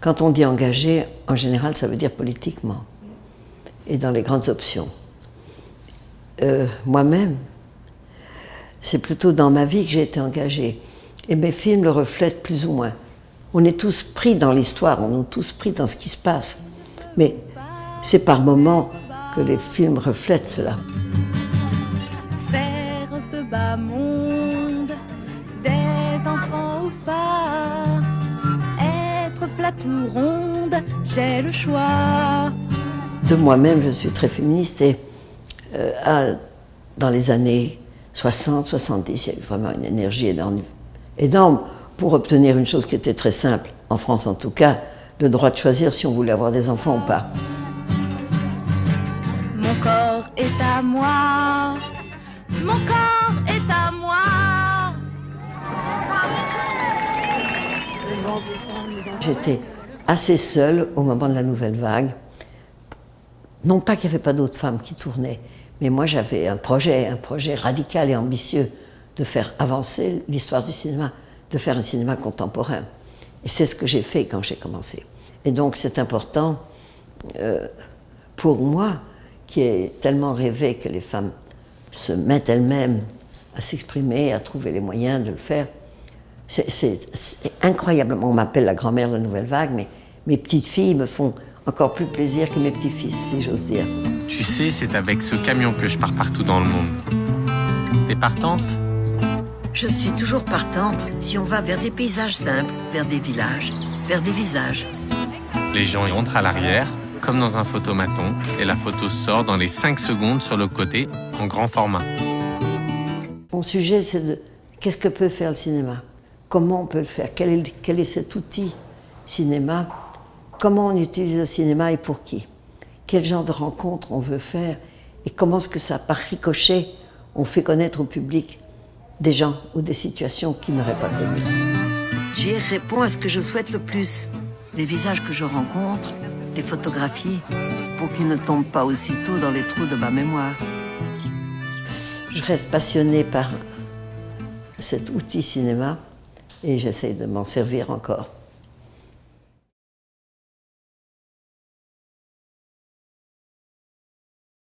Quand on dit engagé, en général, ça veut dire politiquement et dans les grandes options. Moi-même, c'est plutôt dans ma vie que j'ai été engagée. Et mes films le reflètent plus ou moins. On est tous pris dans l'histoire, on est tous pris dans ce qui se passe. Mais c'est par moments que les films reflètent cela. Faire ce bas monde, des enfants ou pas, être plate ou ronde, j'ai le choix. De moi-même, je suis très féministe et dans les années 60, 70, il y a eu vraiment une énergie énorme pour obtenir une chose qui était très simple, en France en tout cas, le droit de choisir si on voulait avoir des enfants ou pas. Mon corps est à moi, mon corps est à moi. J'étais assez seule au moment de la nouvelle vague. Non pas qu'il n'y avait pas d'autres femmes qui tournaient, mais moi j'avais un projet radical et ambitieux de faire avancer l'histoire du cinéma, de faire un cinéma contemporain. Et c'est ce que j'ai fait quand j'ai commencé. Et donc c'est important pour moi, qui ai tellement rêvé que les femmes se mettent elles-mêmes à s'exprimer, à trouver les moyens de le faire. C'est incroyablement, on m'appelle la grand-mère de la nouvelle vague, mais mes petites filles me font encore plus plaisir que mes petits-fils, si j'ose dire. Tu sais, c'est avec ce camion que je pars partout dans le monde. T'es partante ? Je suis toujours partante si on va vers des paysages simples, vers des villages, vers des visages. Les gens y rentrent à l'arrière, comme dans un photomaton, et la photo sort dans les 5 secondes sur le côté, en grand format. Mon sujet, c'est de qu'est-ce que peut faire le cinéma ? Comment on peut le faire ? Quel est cet outil cinéma ? Comment on utilise le cinéma et pour qui ? Quel genre de rencontre on veut faire ? Et comment est-ce que ça, par ricochet, on fait connaître au public des gens ou des situations qu'ils n'auraient pas connues ? J'y réponds à ce que je souhaite le plus. Les visages que je rencontre, les photographies, pour qu'ils ne tombent pas aussitôt dans les trous de ma mémoire. Je reste passionnée par cet outil cinéma et j'essaye de m'en servir encore.